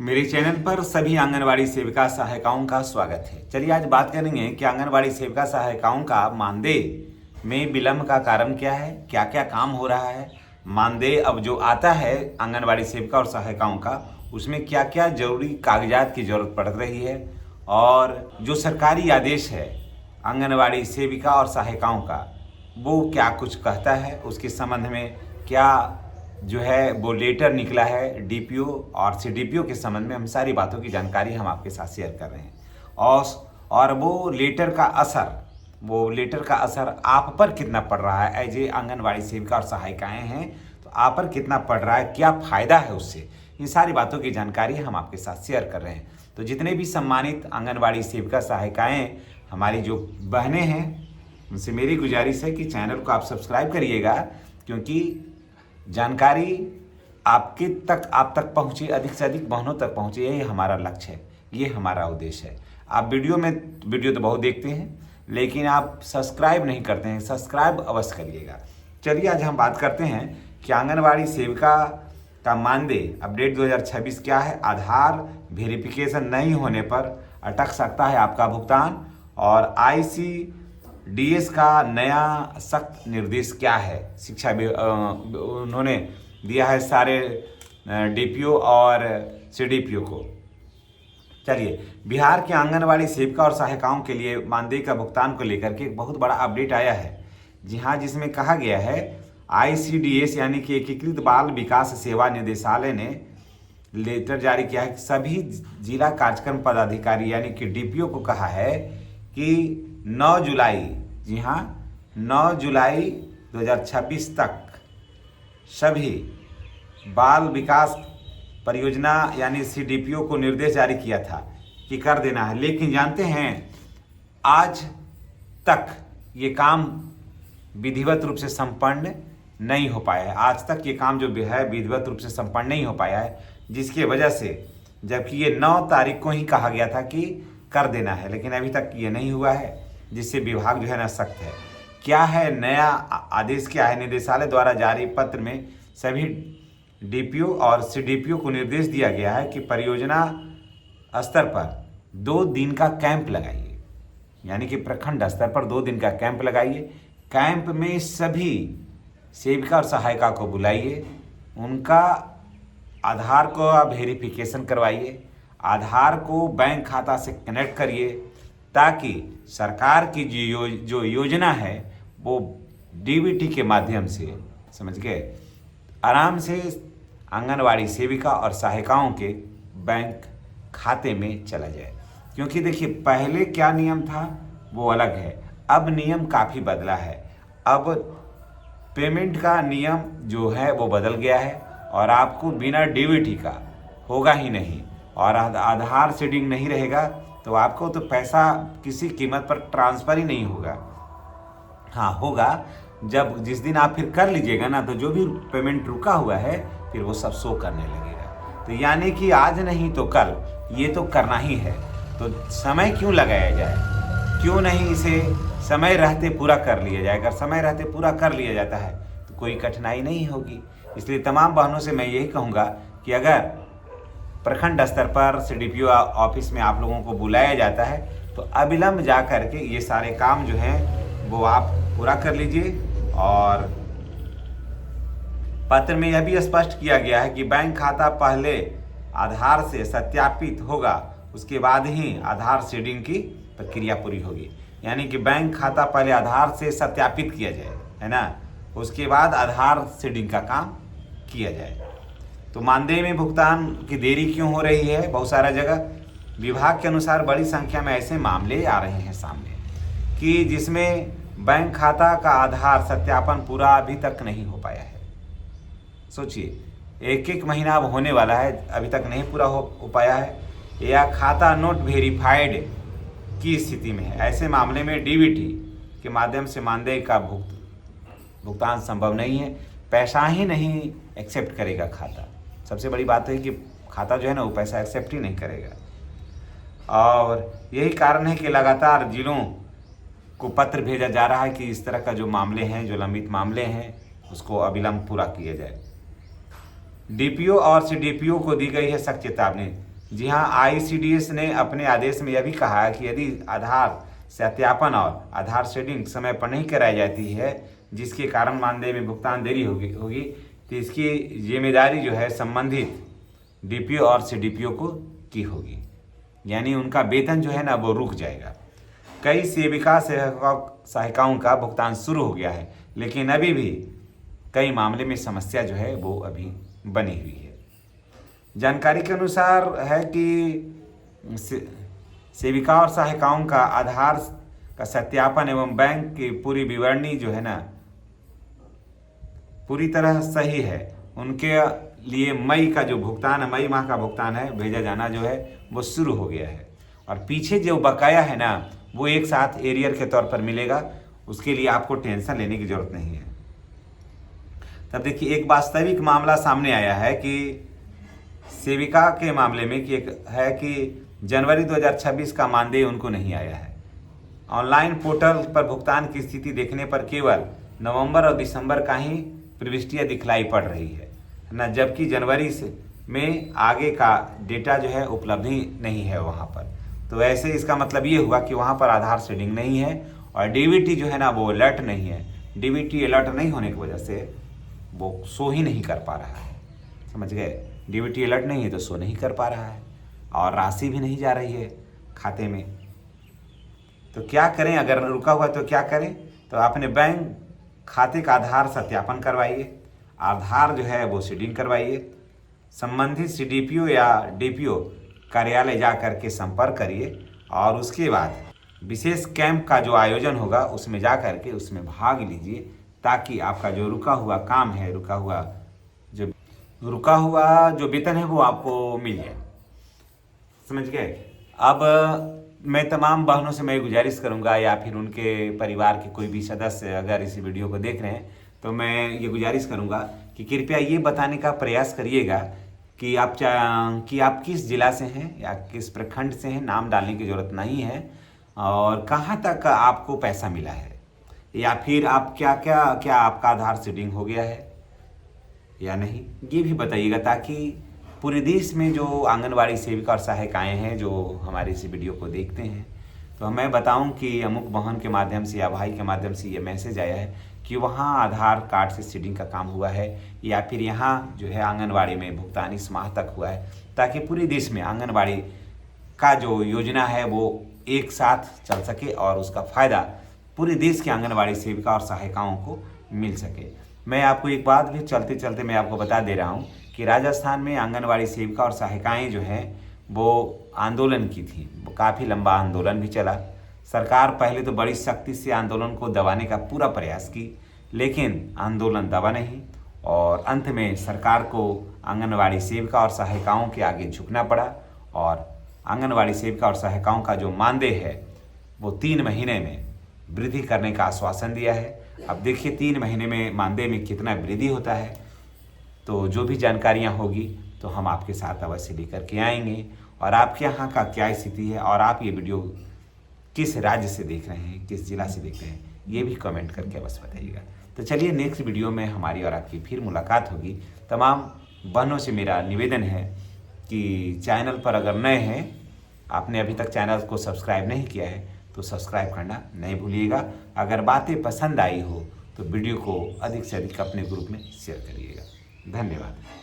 मेरे चैनल पर सभी आंगनवाड़ी सेविका सहायिकाओं का स्वागत है। चलिए आज बात करेंगे कि आंगनवाड़ी सेविका सहायिकाओं का मानदेय में विलंब का कारण क्या है, क्या क्या काम हो रहा है। मानदेय अब जो आता है आंगनवाड़ी सेविका और सहायिकाओं का, उसमें क्या क्या जरूरी कागजात की जरूरत पड़ रही है, और जो सरकारी आदेश है आंगनवाड़ी सेविका और सहायिकाओं का वो क्या कुछ कहता है, उसके संबंध में क्या जो है वो लेटर निकला है डीपीओ और सीडीपीओ के संबंध में, हम सारी बातों की जानकारी हम आपके साथ शेयर कर रहे हैं। और वो लेटर का असर आप पर कितना पड़ रहा है, एज ए आंगनवाड़ी सेविका और सहायिकाएं हैं तो आप पर कितना पड़ रहा है, क्या फ़ायदा है उससे, इन सारी बातों की जानकारी हम आपके साथ शेयर कर रहे हैं। तो जितने भी सम्मानित आंगनवाड़ी सेविका सहायिकाएँ हमारी जो बहनें हैं, उनसे मेरी गुजारिश है कि चैनल को आप सब्सक्राइब करिएगा, क्योंकि जानकारी आप तक पहुँचे, अधिक से अधिक बहनों तक पहुँचे, यही हमारा लक्ष्य है, ये हमारा उद्देश्य है। आप वीडियो तो बहुत देखते हैं, लेकिन आप सब्सक्राइब नहीं करते हैं, सब्सक्राइब अवश्य करिएगा। चलिए आज हम बात करते हैं कि आंगनवाड़ी सेविका का मानदेय अपडेट 2026 क्या है। आधार वेरिफिकेशन नहीं होने पर अटक सकता है आपका भुगतान, और ICDS का नया सख्त निर्देश क्या है, शिक्षा उन्होंने दिया है सारे डीपीओ और सीडीपीओ को। चलिए, बिहार के आंगनवाड़ी सेविका और सहायिकाओं के लिए मानदेय का भुगतान को लेकर के एक बहुत बड़ा अपडेट आया है। जी हाँ, जिसमें कहा गया है ICDS यानी कि एकीकृत बाल विकास सेवा निदेशालय ने लेटर जारी किया है। सभी जिला कार्यक्रम पदाधिकारी यानी कि डीपीओ को कहा है कि 9 जुलाई, जी हाँ 9 जुलाई 2026 तक सभी बाल विकास परियोजना यानी सीडीपीओ को निर्देश जारी किया था कि कर देना है, लेकिन जानते हैं आज तक ये काम विधिवत रूप से संपन्न नहीं हो पाया है। आज तक ये काम जो है विधिवत रूप से संपन्न नहीं हो पाया है, जिसकी वजह से, जबकि ये 9 तारीख को ही कहा गया था कि कर देना है, लेकिन अभी तक ये नहीं हुआ है, जिससे विभाग जो है ना सख्त है। क्या है नया आदेश, क्या है? निदेशालय द्वारा जारी पत्र में सभी डीपीओ और सीडीपीओ को निर्देश दिया गया है कि परियोजना स्तर पर 2 दिन का कैंप लगाइए, यानी कि प्रखंड स्तर पर 2 दिन का कैंप लगाइए। कैंप में सभी सेविका और सहायिका को बुलाइए, उनका आधार को आप वेरिफिकेशन करवाइए, आधार को बैंक खाता से कनेक्ट करिए, ताकि सरकार की जो योजना है वो डीबीटी के माध्यम से, समझ गए, आराम से आंगनवाड़ी सेविका और सहायिकाओं के बैंक खाते में चला जाए। क्योंकि देखिए पहले क्या नियम था वो अलग है, अब नियम काफ़ी बदला है। अब पेमेंट का नियम जो है वो बदल गया है, और आपको बिना डीबीटी का होगा ही नहीं, और आधार सीडिंग नहीं रहेगा तो आपको तो पैसा किसी कीमत पर ट्रांसफ़र ही नहीं होगा। हाँ होगा, जब जिस दिन आप फिर कर लीजिएगा ना, तो जो भी पेमेंट रुका हुआ है फिर वो सब शो करने लगेगा। तो यानी कि आज नहीं तो कल ये तो करना ही है, तो समय क्यों लगाया जाए, क्यों नहीं इसे समय रहते पूरा कर लिया जाए। अगर समय रहते पूरा कर लिया जाता है तो कोई कठिनाई नहीं होगी। इसलिए तमाम बहनों से मैं यही कहूँगा कि अगर प्रखंड स्तर पर सीडीपीओ ऑफिस में आप लोगों को बुलाया जाता है तो अविलंब जा कर के ये सारे काम जो हैं वो आप पूरा कर लीजिए। और पत्र में यह भी स्पष्ट किया गया है कि बैंक खाता पहले आधार से सत्यापित होगा, उसके बाद ही आधार सीडिंग की प्रक्रिया पूरी होगी। यानी कि बैंक खाता पहले आधार से सत्यापित किया जाए, है ना, उसके बाद आधार सीडिंग का काम किया जाए। तो मानदेय में भुगतान की देरी क्यों हो रही है? बहुत सारा जगह विभाग के अनुसार बड़ी संख्या में ऐसे मामले आ रहे हैं सामने कि जिसमें बैंक खाता का आधार सत्यापन पूरा अभी तक नहीं हो पाया है। सोचिए, एक महीना अब होने वाला है, अभी तक नहीं पूरा हो पाया है, या खाता नोट वेरीफाइड की स्थिति में है। ऐसे मामले में डीबीटी के माध्यम से मानदेय का भुगतान संभव नहीं है, पैसा ही नहीं एक्सेप्ट करेगा खाता। सबसे बड़ी बात है कि खाता जो है ना वो पैसा एक्सेप्ट ही नहीं करेगा। और यही कारण है कि लगातार जिलों को पत्र भेजा जा रहा है कि इस तरह का जो मामले हैं, जो लंबित मामले हैं, उसको अविलंब पूरा किया जाए। डीपीओ और सीडीपीओ को दी गई है सख्त चेतावनी। जी हाँ, आईसीडीएस ने अपने आदेश में यह भी कहा है कि यदि आधार सत्यापन और आधार शेडिंग समय पर नहीं कराई जाती है, जिसके कारण मानदेय में भुगतान देरी होगी तो इसकी जिम्मेदारी जो है संबंधित डीपीओ और सीडीपीओ को की होगी, यानी उनका वेतन जो है ना वो रुक जाएगा। कई सेविका सहायिकाओं का भुगतान शुरू हो गया है, लेकिन अभी भी कई मामले में समस्या जो है वो अभी बनी हुई है। जानकारी के अनुसार है कि सेविका और सहायिकाओं का आधार का सत्यापन एवं बैंक की पूरी विवरणी जो है ना पूरी तरह सही है। उनके लिए मई का जो भुगतान है, मई माह का भुगतान है भेजा जाना जो है वो शुरू हो गया है, और पीछे जो बकाया है ना वो एक साथ एरियर के तौर पर मिलेगा। उसके लिए आपको टेंशन लेने की जरूरत नहीं है। तब देखिए, एक वास्तविक मामला सामने आया है कि सेविका के मामले में कि एक है कि जनवरी 2026 का मानदेय उनको नहीं आया है। ऑनलाइन पोर्टल पर भुगतान की स्थिति देखने पर केवल नवंबर और दिसंबर का ही प्रविष्टियाँ दिखलाई पड़ रही है ना, जबकि जनवरी से में आगे का डेटा जो है उपलब्ध ही नहीं है वहाँ पर। तो ऐसे इसका मतलब ये हुआ कि वहाँ पर आधार शेडिंग नहीं है और डीबीटी जो है ना वो अलर्ट नहीं है। डीबीटी अलर्ट नहीं होने की वजह से वो शो ही नहीं कर पा रहा है, समझ गए। डीबीटी अलर्ट नहीं है तो शो नहीं कर पा रहा है और राशि भी नहीं जा रही है खाते में। तो क्या करें, अगर रुका हुआ तो क्या करें? तो अपने बैंक खाते का आधार सत्यापन करवाइए, आधार जो है वो सीडिंग करवाइए, संबंधित सीडीपीओ या डीपीओ कार्यालय जा कर के संपर्क करिए और उसके बाद विशेष कैंप का जो आयोजन होगा उसमें जा कर के उसमें भाग लीजिए, ताकि आपका जो रुका हुआ काम है, रुका हुआ जो वेतन है वो आपको मिल जाए, समझ गए। अब मैं तमाम बहनों से मैं गुजारिश करूंगा या फिर उनके परिवार के कोई भी सदस्य अगर इस वीडियो को देख रहे हैं तो मैं ये गुजारिश करूंगा कि कृपया ये बताने का प्रयास करिएगा कि आप किस जिला से हैं या किस प्रखंड से हैं। नाम डालने की ज़रूरत नहीं है, और कहाँ तक आपको पैसा मिला है, या फिर आप क्या आपका आधार सीडिंग हो गया है या नहीं, ये भी बताइएगा, ताकि पूरे देश में जो आंगनवाड़ी सेविका और सहायिकाएँ हैं जो हमारे इस वीडियो को देखते हैं, तो मैं बताऊं कि अमुक बहन के माध्यम से या भाई के माध्यम से ये मैसेज आया है कि वहाँ आधार कार्ड से सीडिंग का काम हुआ है, या फिर यहाँ जो है आंगनवाड़ी में भुगतान इस माह तक हुआ है, ताकि पूरे देश में आंगनवाड़ी का जो योजना है वो एक साथ चल सके और उसका फ़ायदा पूरे देश के आंगनवाड़ी सेविका और सहायिकाओं को मिल सके। मैं आपको एक बात भी चलते चलते मैं आपको बता दे रहा हूँ कि राजस्थान में आंगनवाड़ी सेविका और सहायिकाएँ जो हैं वो आंदोलन की थी, काफ़ी लंबा आंदोलन भी चला। सरकार पहले तो बड़ी सख्ती से आंदोलन को दबाने का पूरा प्रयास की, लेकिन आंदोलन दबा नहीं और अंत में सरकार को आंगनवाड़ी सेविका और सहायिकाओं के आगे झुकना पड़ा, और आंगनवाड़ी सेविका और सहायिकाओं का जो मानदेय है वो 3 महीने में वृद्धि करने का आश्वासन दिया है। अब देखिए 3 महीने में मानदेय में कितना वृद्धि होता है। तो जो भी जानकारियाँ होगी तो हम आपके साथ अवश्य लेकर के आएंगे, और आपके यहाँ का क्या स्थिति है और आप ये वीडियो किस राज्य से देख रहे हैं, किस जिला से देख रहे हैं, ये भी कमेंट करके अवश्य बताइएगा। तो चलिए नेक्स्ट वीडियो में हमारी और आपकी फिर मुलाकात होगी। तमाम बहनों से मेरा निवेदन है कि चैनल पर अगर नए हैं, आपने अभी तक चैनल को सब्सक्राइब नहीं किया है तो सब्सक्राइब करना नहीं भूलिएगा। अगर बातें पसंद आई हो तो वीडियो को अधिक से अधिक अपने ग्रुप में शेयर करिएगा। धन्यवाद।